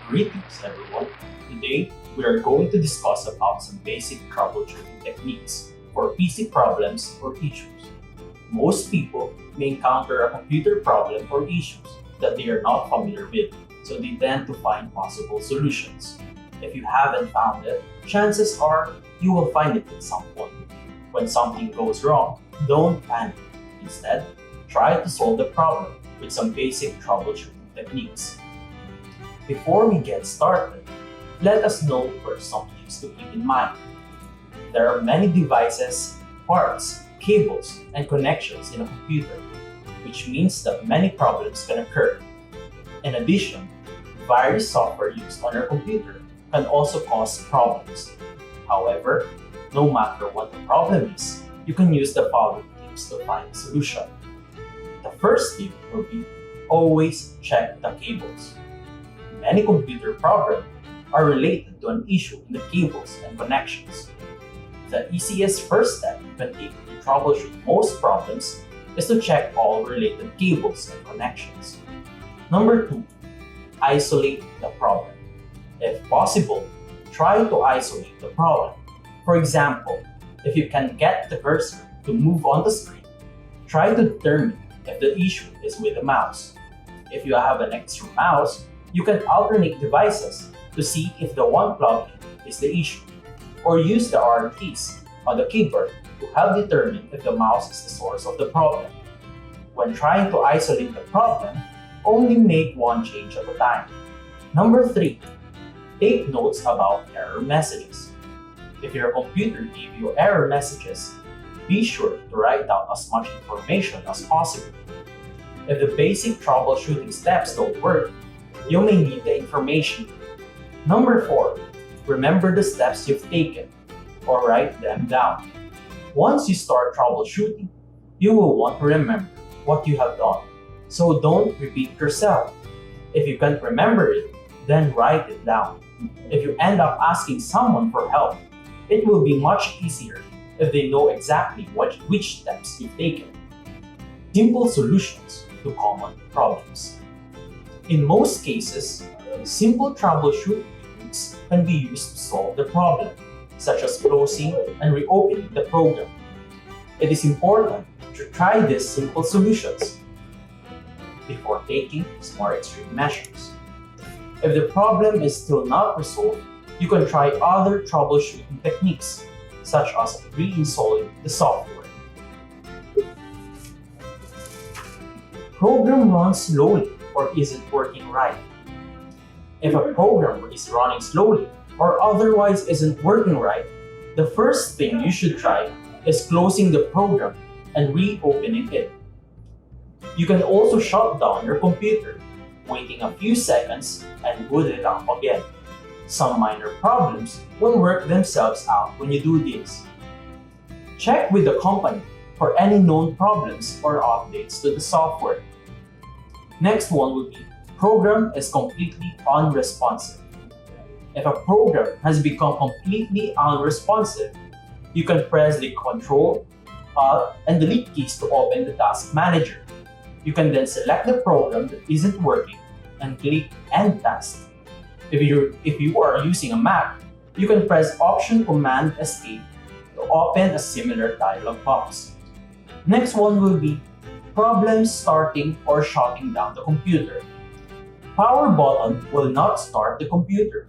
Greetings everyone! Today, we are going to discuss about some basic troubleshooting techniques for PC problems or issues. Most people may encounter a computer problem or issues that they are not familiar with, so they tend to find possible solutions. If you haven't found it, chances are you will find it at some point. When something goes wrong, don't panic. Instead, try to solve the problem with some basic troubleshooting techniques. Before we get started, let us know first some things to keep in mind. There are many devices, parts, cables, and connections in a computer, which means that many problems can occur. In addition, various software used on your computer can also cause problems. However, no matter what the problem is, you can use the following tips to find a solution. The first tip will be always check the cables. Many computer problems are related to an issue in the cables and connections. The easiest first step you can take to troubleshoot most problems is to check all related cables and connections. Number 2. Isolate the problem. If possible, try to isolate the problem. For example, if you can get the cursor to move on the screen, try to determine if the issue is with the mouse. If you have an extra mouse, you can alternate devices to see if the one plugged in is the issue, or use the arrow keys on the keyboard to help determine if the mouse is the source of the problem. When trying to isolate the problem, only make one change at a time. Number 3. Take notes about error messages. If your computer gives you error messages, be sure to write down as much information as possible. If the basic troubleshooting steps don't work, you may need the information. Number 4. Remember the steps you've taken, or write them down. Once you start troubleshooting, you will want to remember what you have done, so don't repeat yourself. If you can't remember it, then write it down. If you end up asking someone for help, it will be much easier if they know exactly which steps you've taken. Simple solutions to common problems. In most cases, simple troubleshooting techniques can be used to solve the problem, such as closing and reopening the program. It is important to try these simple solutions before taking more extreme measures. If the problem is still not resolved, you can try other troubleshooting techniques, such as reinstalling the software. Program runs slowly or isn't working right. If a program is running slowly or otherwise isn't working right, the first thing you should try is closing the program and reopening it. You can also shut down your computer, waiting a few seconds and boot it up again. Some minor problems will work themselves out when you do this. Check with the company for any known problems or updates to the software. Next one would be program is completely unresponsive. If a program has become completely unresponsive, you can press the Ctrl, Alt, and Delete keys to open the Task Manager. You can then select the program that isn't working and click End Task. If you are using a Mac, you can press Option Command Escape to open a similar dialog box. Next one will be problems starting or shutting down the computer. Power button will not start the computer.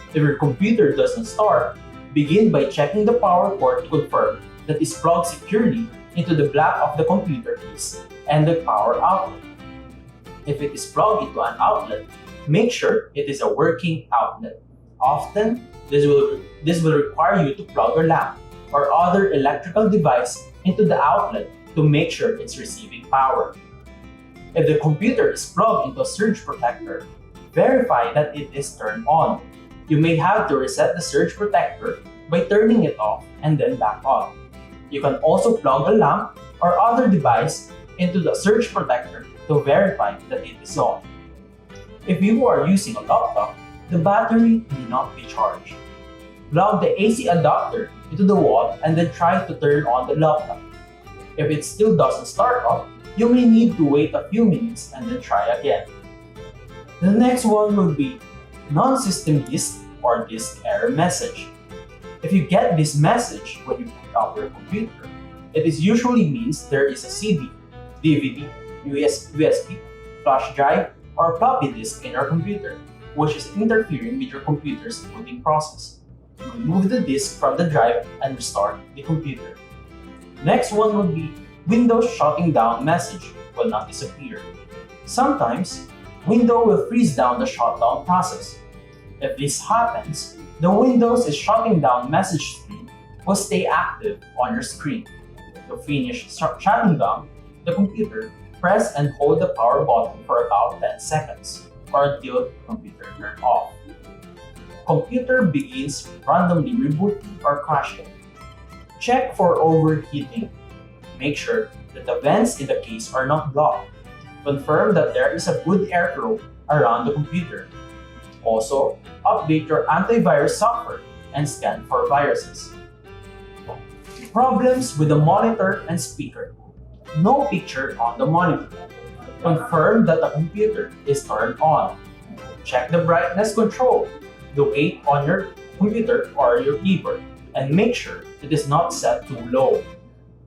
If your computer doesn't start, begin by checking the power port to confirm that it's plugged securely into the back of the computer keys and the power outlet. If it is plugged into an outlet, make sure it is a working outlet. Often, this will require you to plug your lamp or other electrical device into the outlet to make sure it's receiving power. If the computer is plugged into a surge protector, verify that it is turned on. You may have to reset the surge protector by turning it off and then back on. You can also plug a lamp or other device into the surge protector to verify that it is on. If you are using a laptop, the battery may not be charged. Plug the AC adapter into the wall and then try to turn on the laptop. If it still doesn't start up, you may need to wait a few minutes and then try again. The next one will be non-system disk or disk error message. If you get this message when you pick up your computer, it usually means there is a CD, DVD, USB, flash drive, or floppy disk in your computer, which is interfering with your computer's booting process. Remove the disk from the drive and restart the computer. Next one will be Windows shutting down message will not disappear. Sometimes, Windows will freeze down the shutdown process. If this happens, the Windows is shutting down message screen will stay active on your screen. To finish shutting down the computer, press and hold the power button for about 10 seconds or until the computer turns off. Computer begins randomly rebooting or crashing. Check for overheating. Make sure that the vents in the case are not blocked. Confirm that there is a good airflow around the computer. Also, update your antivirus software and scan for viruses. Problems with the monitor and speaker. No picture on the monitor. Confirm that the computer is turned on. Check the brightness control, the weight on your computer or your keyboard, and make sure it is not set too low.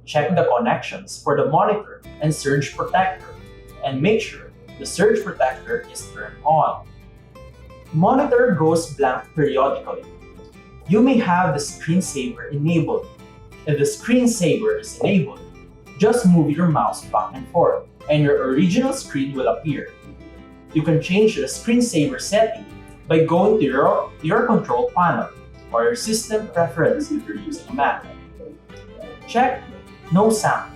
Check the connections for the monitor and surge protector, and make sure the surge protector is turned on. Monitor goes blank periodically. You may have the screensaver enabled. If the screensaver is enabled, just move your mouse back and forth and your original screen will appear. You can change the screensaver setting by going to your control panel or your system preference if you're using a Mac. Check no sound.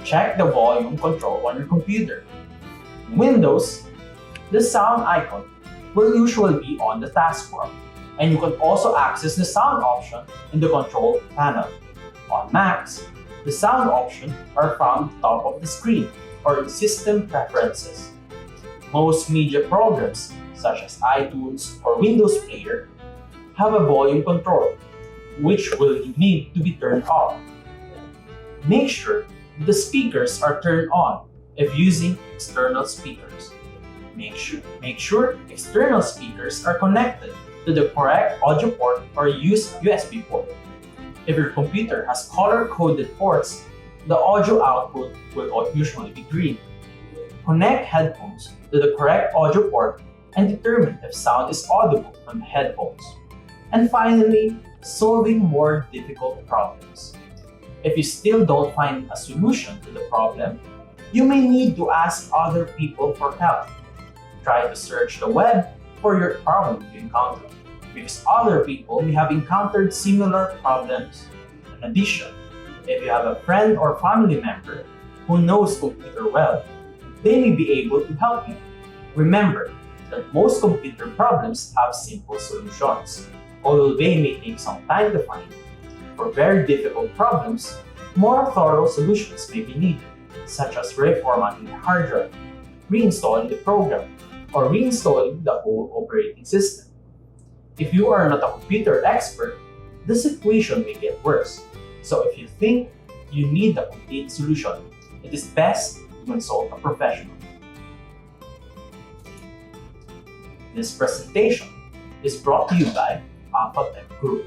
Check the volume control on your computer. In Windows, the sound icon will usually be on the taskbar, and you can also access the sound option in the control panel. On Macs, the sound options are found at the top of the screen or in system preferences. Most media programs, such as iTunes or Windows Player, have a volume control, which will need to be turned off. Make sure the speakers are turned on if using external speakers. Make sure external speakers are connected to the correct audio port or use USB port. If your computer has color-coded ports, the audio output will usually be green. Connect headphones to the correct audio port and determine if sound is audible from the headphones. And finally, solving more difficult problems. If you still don't find a solution to the problem, you may need to ask other people for help. Try to search the web for your problem you encounter, because other people may have encountered similar problems. In addition, if you have a friend or family member who knows computer well, they may be able to help you. Remember that most computer problems have simple solutions, although they may take some time to find. For very difficult problems, more thorough solutions may be needed, such as reformatting the hard drive, reinstalling the program, or reinstalling the whole operating system. If you are not a computer expert, the situation may get worse. So if you think you need a complete solution, it is best to consult a professional. This presentation is brought to you by AlphaTech Group.